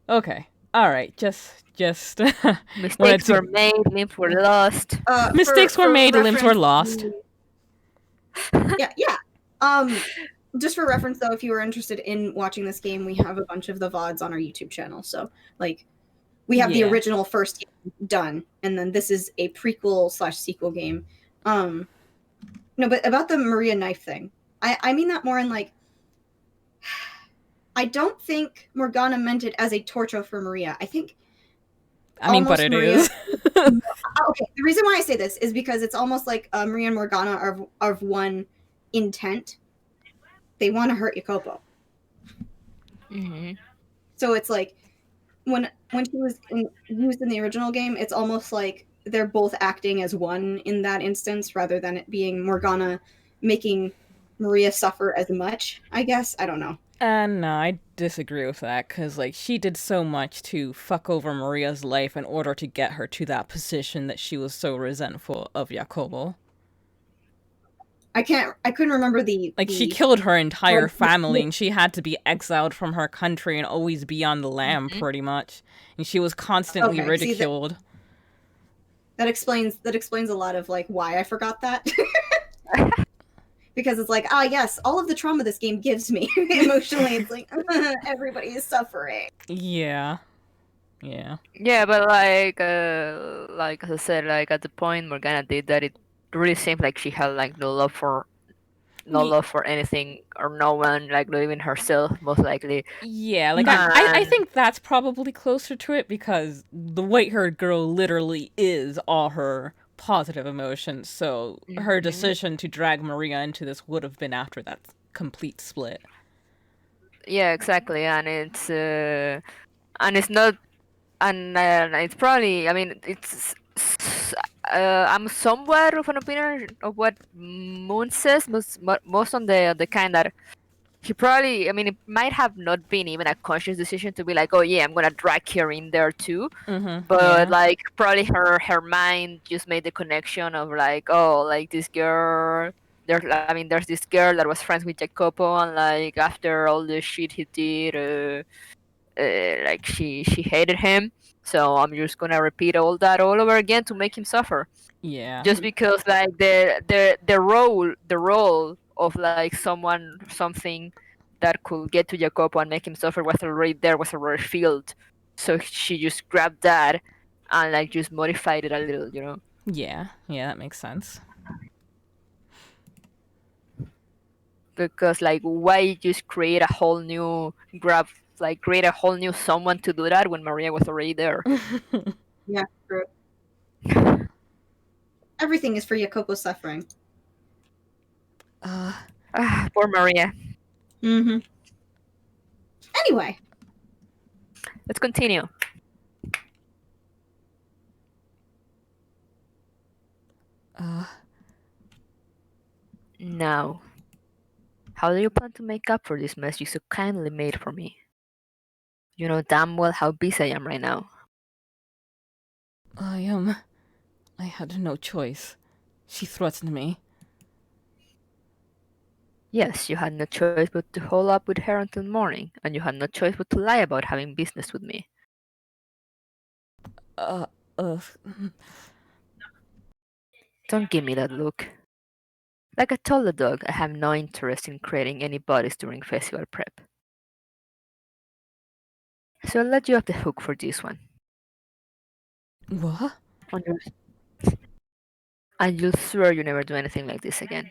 Okay. All right. Just mistakes were made, limbs were lost. Mistakes were made, limbs were lost. Yeah. Just for reference, though, if you were interested in watching this game, we have a bunch of the VODs on our YouTube channel. So, like, we have the original first game done, and then this is a prequel/sequel game. No, but about the Maria knife thing, I mean that more in like. I don't think Morgana meant it as a torture for Maria. I think. I mean, but it is. Okay, the reason why I say this is because it's almost like Maria and Morgana are of one intent. They want to hurt Jacopo. Mm-hmm. So it's like when she was used in the original game, it's almost like they're both acting as one in that instance, rather than it being Morgana making Maria suffer as much. I guess I don't know. No, I disagree with that, because, like, she did so much to fuck over Maria's life in order to get her to that position that she was so resentful of Jacobo. I couldn't remember the Like, she the killed her entire hard- family, and she had to be exiled from her country and always be on the lam, Mhm. pretty much. And she was constantly Okay, see, ridiculed. that explains a lot of like why I forgot that. Because it's like, yes, all of the trauma this game gives me emotionally. It's like everybody is suffering. Yeah. Yeah. Yeah, but like as I said, like at the point Morgana did that, it really seemed like she had like no Ye- love for anything or no one, like not even herself, most likely. Yeah, like, I And think that's probably closer to it, because the white-haired girl literally is all her positive emotions, so her Mhm. decision to drag Maria into this would have been after that complete split. Yeah, exactly, and it's not, and it's probably, I mean, I'm somewhat of an opinion of what Moon says, most on the kind that he probably, I mean, it might have not been even a conscious decision to be like, oh yeah, I'm gonna drag her in there too. But Yeah. like probably her mind just made the connection of like, oh, like this girl. There's this girl that was friends with Jacopo, and like after all the shit he did, like she hated him. So I'm just gonna repeat all that all over again to make him suffer, Yeah. just because like the role of like someone something that could get to Jacopo and make him suffer was already filled. So she just grabbed that and like just modified it a little, you know. Yeah. Yeah, that makes sense. Because like why just create a whole new grab like create a whole new someone to do that when Maria was already there? Yeah, true. Everything is for Jacopo's suffering. Poor Maria. Mm-hmm. Anyway, Let's continue. Now, how do you plan to make up for this mess you so kindly made for me? You know damn well how busy I am right now. I had no choice. She threatened me. Yes, you had no choice but to hold up with her until morning, and you had no choice but to lie about having business with me. Uh, uh, Don't give me that look. Like I told the dog, I have no interest in creating any bodies during festival prep. So I'll let you off the hook for this one. what? On your- And you'll swear you never do anything like this again.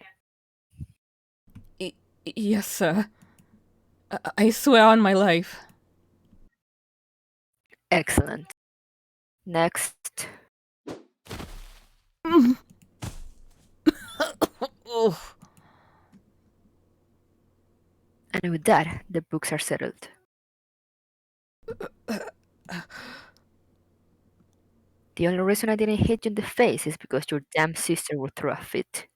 Yes, sir. I swear on my life. Excellent. Next. Oh. And with that, the books are settled. The only reason I didn't hit you in the face is because your damn sister would throw a fit.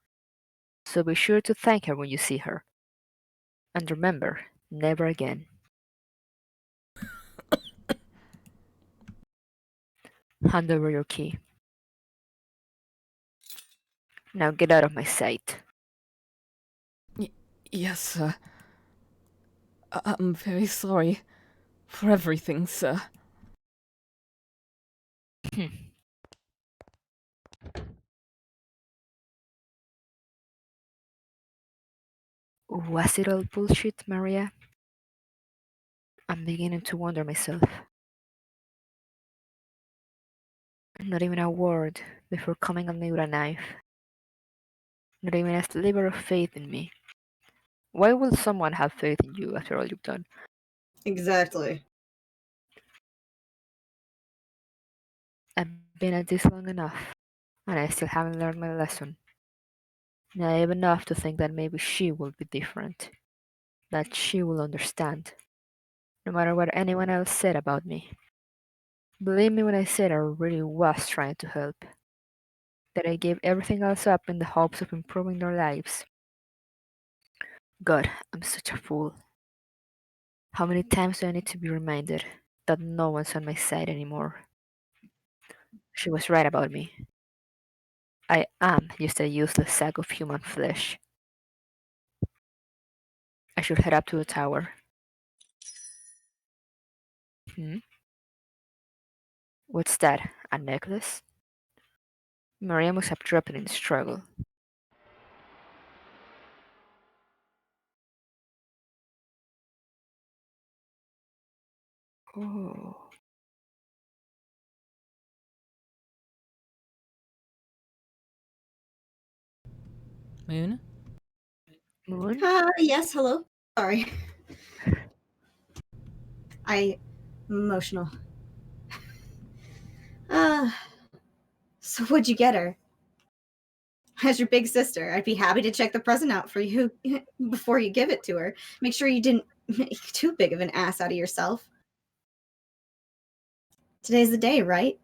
So be sure to thank her when you see her. And remember, never again. Hand over your key. Now get out of my sight. Yes, sir. I'm very sorry for everything, sir. Was it all bullshit, Maria? I'm beginning to wonder myself. Not even a word before coming at me with a knife. Not even a sliver of faith in me. Why would someone have faith in you after all you've done? exactly. I've been at this long enough, and I still haven't learned my lesson. Naive enough to think that maybe she will be different, that she will understand, no matter what anyone else said about me. Believe me when I said I really was trying to help, that I gave everything else up in the hopes of improving their lives. God, I'm such a fool. How many times do I need to be reminded that no one's on my side anymore? She was right about me. I am just a useless sack of human flesh. I should head up to the tower. Hmm? What's that? A necklace? Maria must have dropped it in the struggle. Oh. Moon? Moon? Yes, hello. Sorry. I'm emotional. So what'd you get her? As your big sister, I'd be happy to check the present out for you before you give it to her. Make sure you didn't make too big of an ass out of yourself. Today's the day, right?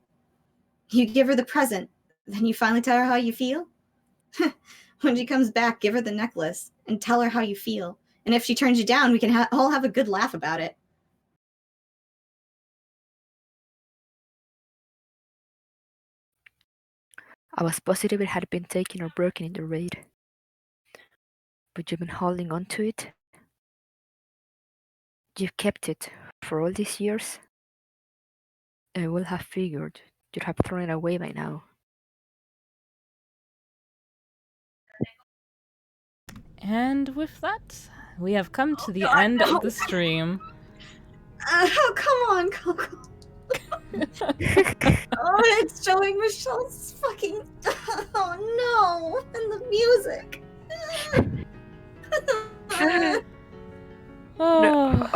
You give her the present, then you finally tell her how you feel? When she comes back, give her the necklace and tell her how you feel. And if she turns you down, we can all have a good laugh about it. I was positive it had been taken or broken in the raid. But you've been holding on to it? You've kept it for all these years? I would have figured you'd have thrown it away by now. And with that, we have come to the end of the stream. Oh, come on, Coco. Oh, it's showing Michelle's fucking. Oh no! And the music. Oh.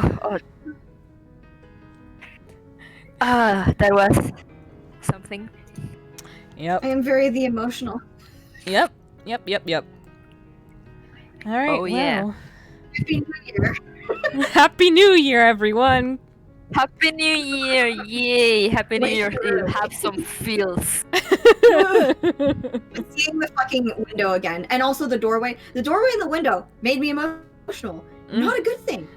That was something. Yep. I am very the emotional. Yep. All right. Oh, yeah. Well. Happy New Year. Happy New Year, everyone. Happy New Year! Yay! Happy New Year Eve. Have some feels. Seeing the fucking window again, and also the doorway. The doorway and the window made me emotional. Not a good thing.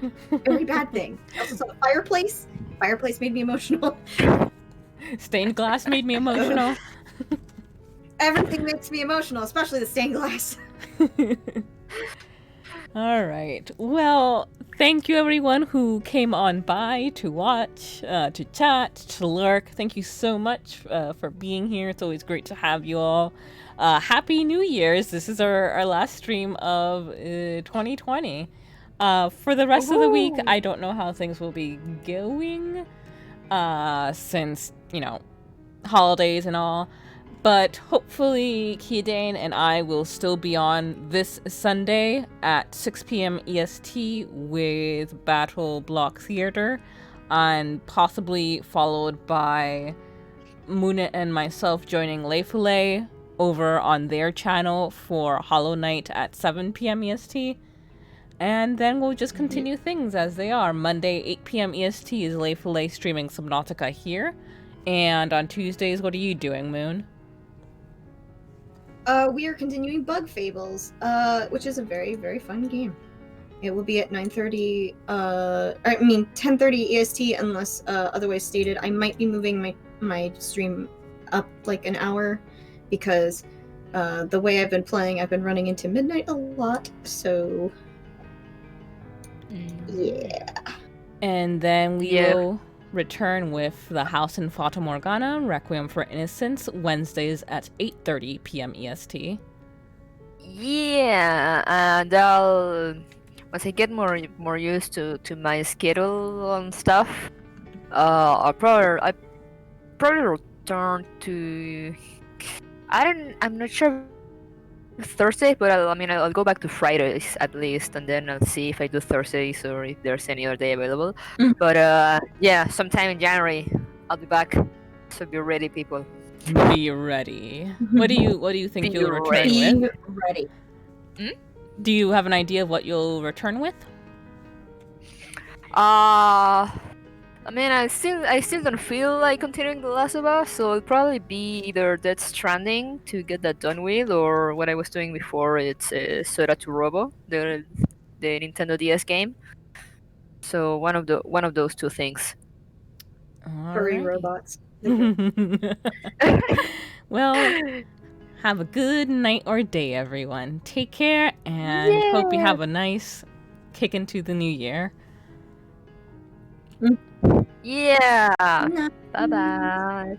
Very bad thing. I also saw the fireplace. Fireplace made me emotional. Stained glass made me emotional. Everything makes me emotional, especially the stained glass. All right. Well, thank you everyone who came on by to watch, to chat, to lurk. Thank you so much for being here. It's always great to have you all. Happy New Year's. This is our last stream of 2020. For the rest of the week, I don't know how things will be going since, holidays and all. But hopefully Kidane and I will still be on this Sunday at 6 p.m. EST with Battle Block Theater, and possibly followed by Muna and myself joining Leifule over on their channel for Hollow Knight at 7 p.m. EST. And then we'll just continue things as they are. Monday, 8 p.m. EST is Leifule streaming Subnautica here. And on Tuesdays, what are you doing, Moon? We are continuing Bug Fables, which is a very, very fun game. It will be at 9:30, 10:30 EST unless otherwise stated. I might be moving my stream up like an hour because the way I've been playing, I've been running into midnight a lot, so yeah. And then we will return with The House in Fata Morgana, Requiem for Innocence, Wednesdays at 8:30 p.m. EST. Yeah, and I'll once I get more used to my schedule and stuff, I probably return to. I'm not sure Thursday, but I'll go back to Fridays at least, and then I'll see if I do Thursdays or if there's any other day available. But yeah, sometime in January I'll be back. So be ready, people. Be ready. What do you think you'll return with? Be ready. Do you have an idea of what you'll return with? I still don't feel like continuing The Last of Us, so it'll probably be either Death Stranding to get that done with, or what I was doing before. It's Soda to Robo, the Nintendo DS game. So one of those two things. Furry Alrighty. robots. Well, have a good night or day, everyone. Take care, and hope you Yeah. have a nice kick into the new year. Yeah. No. Bye bye.